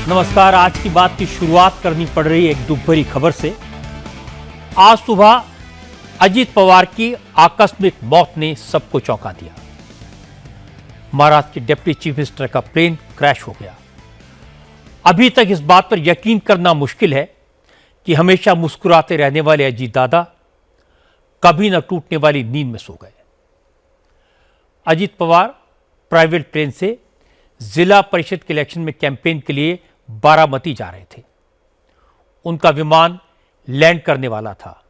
नमस्कार। आज की बात की शुरुआत करनी पड़ रही है एक दुख भरी खबर से। आज सुबह अजीत पवार की आकस्मिक मौत ने सबको चौंका दिया। महाराष्ट्र के डिप्टी चीफ मिनिस्टर का प्लेन क्रैश हो गया। अभी तक इस बात पर यकीन करना मुश्किल है कि हमेशा मुस्कुराते रहने वाले अजीत दादा कभी न टूटने वाली नींद में सो गए। अजीत पवार प्राइवेट प्लेन से जिला परिषद के इलेक्शन में कैंपेन के लिए बारामती जा रहे थे। उनका विमान लैंड करने वाला था,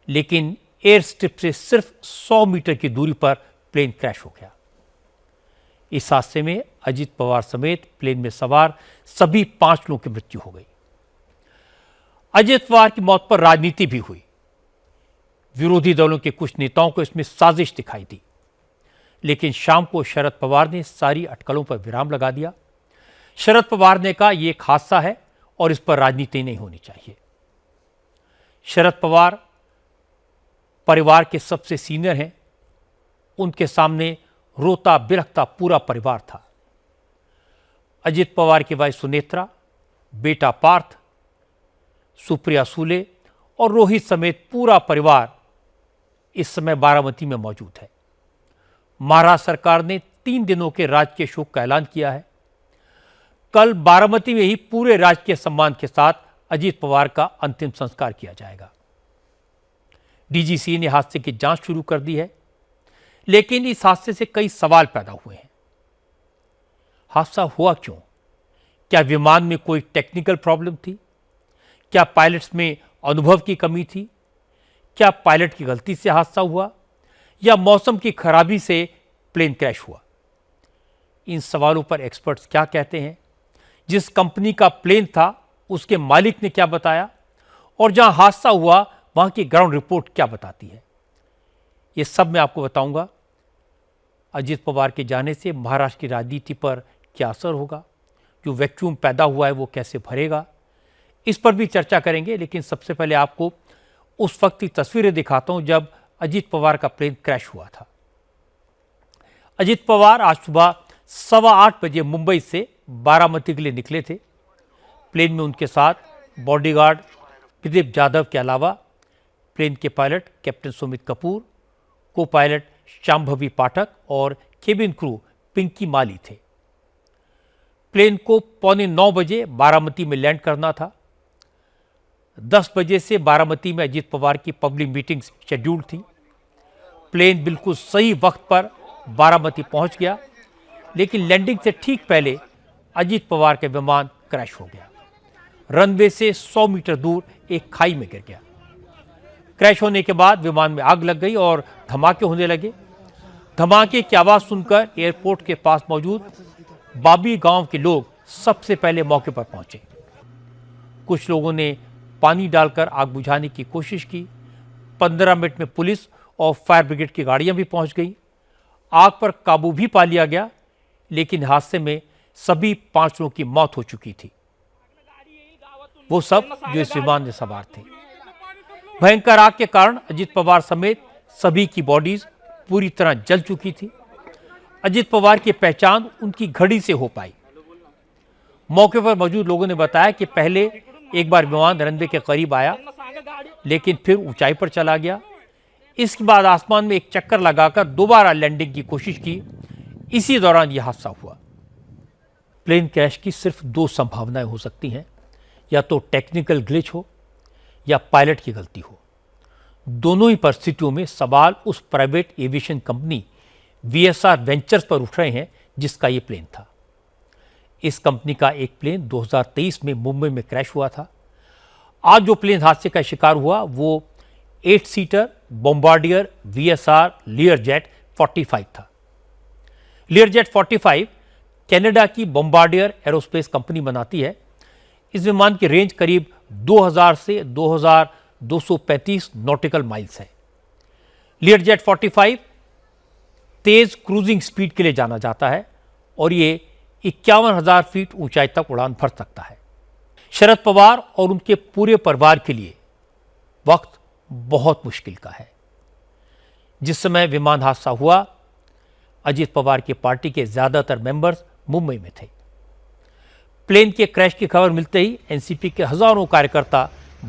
लेकिन एयर स्ट्रिप से सिर्फ 100 मीटर की दूरी पर प्लेन क्रैश हो गया। इस हादसे में अजीत पवार समेत प्लेन में सवार सभी 5 लोगों की मृत्यु हो गई। अजीत पवार की मौत पर राजनीति भी हुई। विरोधी दलों के कुछ नेताओं को इसमें साजिश दिखाई दी, लेकिन शाम को शरद पवार ने सारी अटकलों पर विराम लगा दिया। शरद पवार ने कहा यह एक हादसा है और इस पर राजनीति नहीं होनी चाहिए। शरद पवार परिवार के सबसे सीनियर हैं। उनके सामने रोता बिलखता पूरा परिवार था। अजीत पवार की वाइफ सुनेत्रा, बेटा पार्थ, सुप्रिया सूले और रोहित समेत पूरा परिवार इस समय बारामती में मौजूद है। महाराष्ट्र सरकार ने 3 दिनों के राजकीय शोक का ऐलान किया है। कल बारामती में ही पूरे राजकीय सम्मान के साथ अजीत पवार का अंतिम संस्कार किया जाएगा। डीजीसी ने हादसे की जांच शुरू कर दी है, लेकिन इस हादसे से कई सवाल पैदा हुए हैं। हादसा हुआ क्यों? क्या विमान में कोई टेक्निकल प्रॉब्लम थी? क्या पायलट्स में अनुभव की कमी थी? क्या पायलट की गलती से हादसा हुआ या मौसम की खराबी से प्लेन क्रैश हुआ? इन सवालों पर एक्सपर्ट्स क्या कहते हैं? जिस कंपनी का प्लेन था उसके मालिक ने क्या बताया और जहां हादसा हुआ वहां की ग्राउंड रिपोर्ट क्या बताती है, यह सब मैं आपको बताऊंगा। अजीत पवार के जाने से महाराष्ट्र की राजनीति पर क्या असर होगा? जो वैक्यूम पैदा हुआ है वो कैसे भरेगा? इस पर भी चर्चा करेंगे, लेकिन सबसे पहले आपको उस वक्त की तस्वीरें दिखाता हूं जब अजीत पवार का प्लेन क्रैश हुआ था। अजीत पवार आज सुबह 8:15 बजे मुंबई से बारामती के लिए निकले थे। प्लेन में उनके साथ बॉडीगार्ड प्रदीप जाधव के अलावा प्लेन के पायलट कैप्टन सुमित कपूर, को पायलट शांभवी पाठक और केबिन क्रू पिंकी माली थे। प्लेन को 8:45 बजे बारामती में लैंड करना था। 10 बजे से बारामती में अजीत पवार की पब्लिक मीटिंग शेड्यूल थी। प्लेन बिल्कुल सही वक्त पर बारामती पहुंच गया, लेकिन लैंडिंग से ठीक पहले अजीत पवार का विमान क्रैश हो गया। रनवे से 100 मीटर दूर एक खाई में गिर गया। क्रैश होने के बाद विमान में आग लग गई और धमाके होने लगे। धमाके की आवाज सुनकर एयरपोर्ट के पास मौजूद बाबी गांव के लोग सबसे पहले मौके पर पहुंचे। कुछ लोगों ने पानी डालकर आग बुझाने की कोशिश की। 15 मिनट में पुलिस और फायर ब्रिगेड की गाड़ियां भी पहुंच गई। आग पर काबू भी पा लिया गया, लेकिन हादसे में सभी 5 लोगों की मौत हो चुकी थी। वो सब जो इस विमान में सवार थे। भयंकर आग के कारण अजीत पवार समेत सभी की बॉडीज पूरी तरह जल चुकी थी। अजीत पवार की पहचान उनकी घड़ी से हो पाई। मौके पर मौजूद लोगों ने बताया कि पहले एक बार विमान रनवे के करीब आया, लेकिन फिर ऊंचाई पर चला गया। इसके बाद आसमान में एक चक्कर लगाकर दोबारा लैंडिंग की कोशिश की। इसी दौरान यह हादसा हुआ। प्लेन क्रैश की सिर्फ 2 संभावनाएं हो सकती हैं, या तो टेक्निकल ग्लिच हो या पायलट की गलती हो। दोनों ही परिस्थितियों में सवाल उस private aviation company VSR ventures पर उठ रहे हैं जिसका यह प्लेन था। इस कंपनी का एक प्लेन 2023 में मुंबई में क्रैश हुआ था। आज जो प्लेन हादसे का शिकार हुआ वो 8 सीटर बॉम्बार्डियर वीएसआर लियरजेट 45 था। लियरजेट 45 कनाडा की बॉम्बार्डियर एरोस्पेस कंपनी बनाती है। इस विमान की रेंज करीब 2000 से 2235 नॉटिकल माइल्स है। लियरजेट 45 तेज क्रूजिंग स्पीड के लिए जाना जाता है और ये 51,000 फीट ऊंचाई तक उड़ान भर सकता है। शरद पवार और उनके पूरे परिवार के लिए वक्त बहुत मुश्किल का है। जिस समय विमान हादसा हुआ, अजीत पवार की पार्टी के ज्यादातर मेंबर्स मुंबई में थे। प्लेन के क्रैश की खबर मिलते ही एनसीपी के हजारों कार्यकर्ता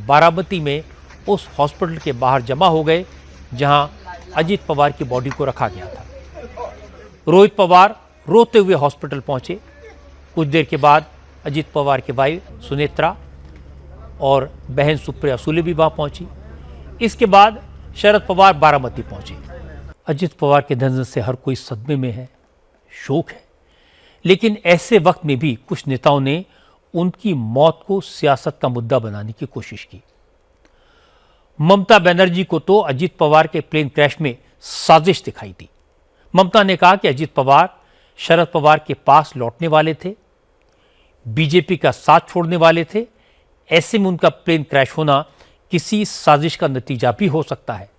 बारामती में उस हॉस्पिटल के बाहर जमा हो गए जहां अजित पवार की बॉडी को रखा गया था। रोहित पवार रोते हुए हॉस्पिटल पहुंचे। कुछ देर के बाद अजित पवार की वाइफ सुनेत्रा और बहन सुप्रिया सुले भी वहां पहुंची। इसके बाद शरद पवार बारामती पहुंचे। अजित पवार के निधन से हर कोई सदमे में है, शोक है, लेकिन ऐसे वक्त में भी कुछ नेताओं ने उनकी मौत को सियासत का मुद्दा बनाने की कोशिश की। ममता बनर्जी को तो अजित पवार के प्लेन क्रैश में साजिश दिखाई दी। ममता ने कहा कि अजित पवार शरद पवार के पास लौटने वाले थे, बीजेपी का साथ छोड़ने वाले थे। ऐसे में उनका प्लेन क्रैश होना किसी साजिश का नतीजा भी हो सकता है।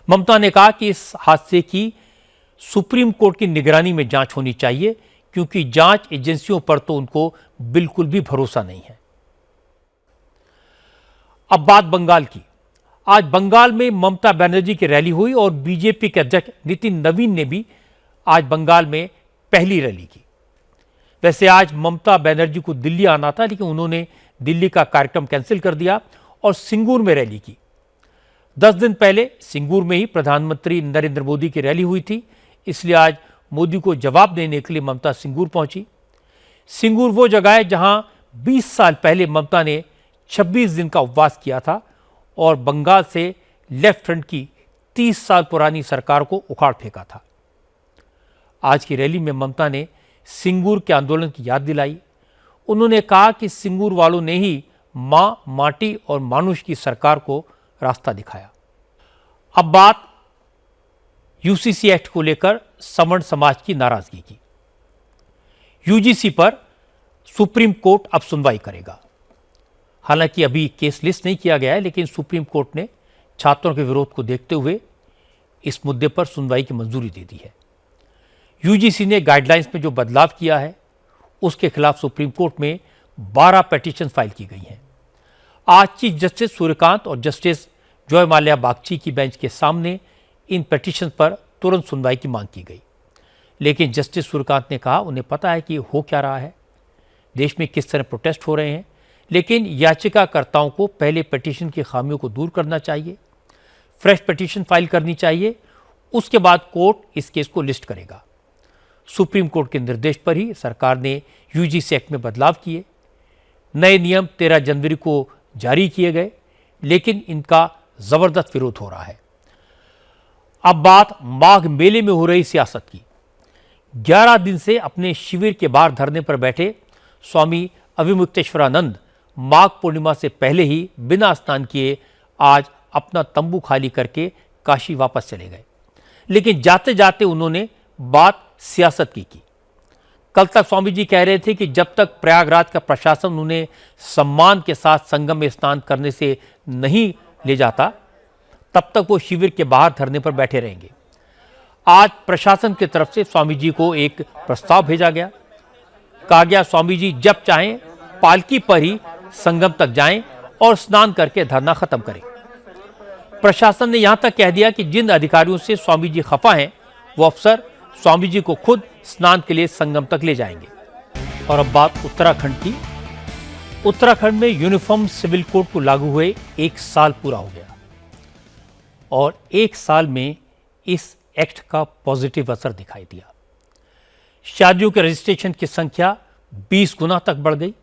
ममता ने कहा कि इस हादसे की सुप्रीम कोर्ट की निगरानी में जांच होनी चाहिए, क्योंकि जांच एजेंसियों पर तो उनको बिल्कुल भी भरोसा नहीं है। अब बात बंगाल की। आज बंगाल में ममता बनर्जी की रैली हुई और बीजेपी के अध्यक्ष नितिन नवीन ने भी आज बंगाल में पहली रैली की। वैसे आज ममता बनर्जी को दिल्ली आना था, लेकिन उन्होंने दिल्ली का कार्यक्रम कैंसिल कर दिया और सिंगूर में रैली की। 10 दिन पहले सिंगूर में ही प्रधानमंत्री नरेंद्र मोदी की रैली हुई थी, इसलिए आज मोदी को जवाब देने के लिए ममता सिंगूर पहुंची। सिंगूर वो जगह है जहां 20 साल पहले ममता ने 26 दिन का उपवास किया था और बंगाल से लेफ्ट फ्रंट की 30 साल पुरानी सरकार को उखाड़ फेंका था। आज की रैली में ममता ने सिंगूर के आंदोलन की याद दिलाई। उन्होंने कहा कि सिंगूर वालों ने ही मां, माटी और मानुष की सरकार को रास्ता दिखाया। अब बात यूसीसी एक्ट को लेकर सवर्ण समाज की नाराजगी की। यूजीसी पर सुप्रीम कोर्ट अब सुनवाई करेगा। हालांकि अभी केस लिस्ट नहीं किया गया है, लेकिन सुप्रीम कोर्ट ने छात्रों के विरोध को देखते हुए इस मुद्दे पर सुनवाई की मंजूरी दे दी है। यूजीसी ने गाइडलाइंस में जो बदलाव किया है उसके खिलाफ सुप्रीम कोर्ट में 12 पिटीशन फाइल की गई हैं। आज चीफ जस्टिस सूर्यकांत और जस्टिस जॉय माल्या बागची की बेंच के सामने इन पिटीशन पर तुरंत सुनवाई की मांग की गई, लेकिन जस्टिस सूर्यकांत ने कहा उन्हें पता है कि हो क्या रहा है, देश में किस तरह प्रोटेस्ट हो रहे हैं, लेकिन याचिकाकर्ताओं को पहले पिटीशन की खामियों को दूर करना चाहिए, फ्रेश पिटीशन फाइल करनी चाहिए, उसके बाद कोर्ट इस केस को लिस्ट करेगा। सुप्रीम कोर्ट के निर्देश पर ही सरकार ने यूजीसी एक्ट में बदलाव किए। नए नियम 13 जनवरी को जारी किए गए, लेकिन इनका जबरदस्त विरोध हो रहा है। अब बात माघ मेले में हो रही सियासत की। 11 दिन से अपने शिविर के बाहर धरने पर बैठे स्वामी अविमुक्तेश्वरानंद माघ पूर्णिमा से पहले ही बिना स्नान किए आज अपना तंबू खाली करके काशी वापस चले गए, लेकिन जाते जाते उन्होंने बात सियासत की। कल तक स्वामी जी कह रहे थे कि जब तक प्रयागराज का प्रशासन उन्हें सम्मान के साथ संगम में स्नान करने से नहीं ले जाता, तब तक वो शिविर के बाहर धरने पर बैठे रहेंगे। आज प्रशासन की तरफ से स्वामी जी को एक प्रस्ताव भेजा गया। कहा गया स्वामी जी जब चाहें पालकी पर ही संगम तक जाएं और स्नान करके धरना खत्म करें। प्रशासन ने यहां तक कह दिया कि जिन अधिकारियों से स्वामी जी खफा हैं वो अफसर स्वामी जी को खुद स्नान के लिए संगम तक ले जाएंगे। और अब बात उत्तराखंड की। उत्तराखंड में यूनिफॉर्म सिविल कोड को लागू हुए 1 साल पूरा हो गया और 1 साल में इस एक्ट का पॉजिटिव असर दिखाई दिया। शादियों के रजिस्ट्रेशन की संख्या 20 गुना तक बढ़ गई,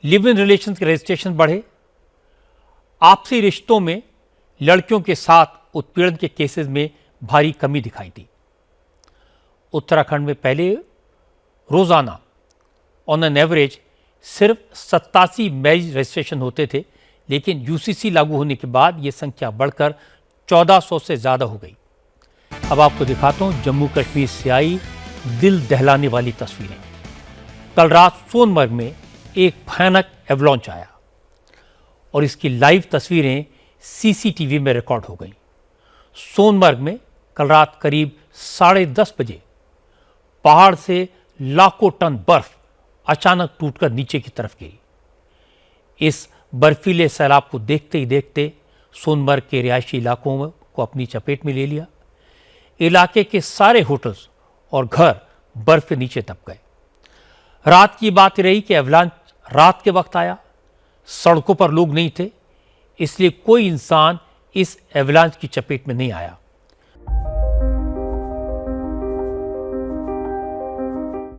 लिव इन रिलेशन के रजिस्ट्रेशन बढ़े, आपसी रिश्तों में लड़कियों के साथ उत्पीड़न के केसेस में भारी कमी दिखाई दी। उत्तराखंड में पहले रोजाना ऑन एन एवरेज सिर्फ 87 मैरिज रजिस्ट्रेशन होते थे, लेकिन यूसीसी लागू होने के बाद यह संख्या बढ़कर 1400 से ज्यादा हो गई। अब आपको दिखाता हूं जम्मू कश्मीर से आई दिल दहलाने वाली तस्वीरें। कल रात सोनमर्ग में एक भयानक एवलॉन्च आया और इसकी लाइव तस्वीरें सीसीटीवी में रिकॉर्ड हो गई। सोनमर्ग में कल रात करीब 10:30 बजे पहाड़ से लाखों टन बर्फ अचानक टूटकर नीचे की तरफ गिरी। इस बर्फीले सैलाब को देखते ही देखते सोनमर्ग के रिहायशी इलाकों को अपनी चपेट में ले लिया। इलाके के सारे होटल्स और घर बर्फ के नीचे दब गए। रात की बात रही कि एवलांच रात के वक्त आया, सड़कों पर लोग नहीं थे, इसलिए कोई इंसान इस एवलांच की चपेट में नहीं आया।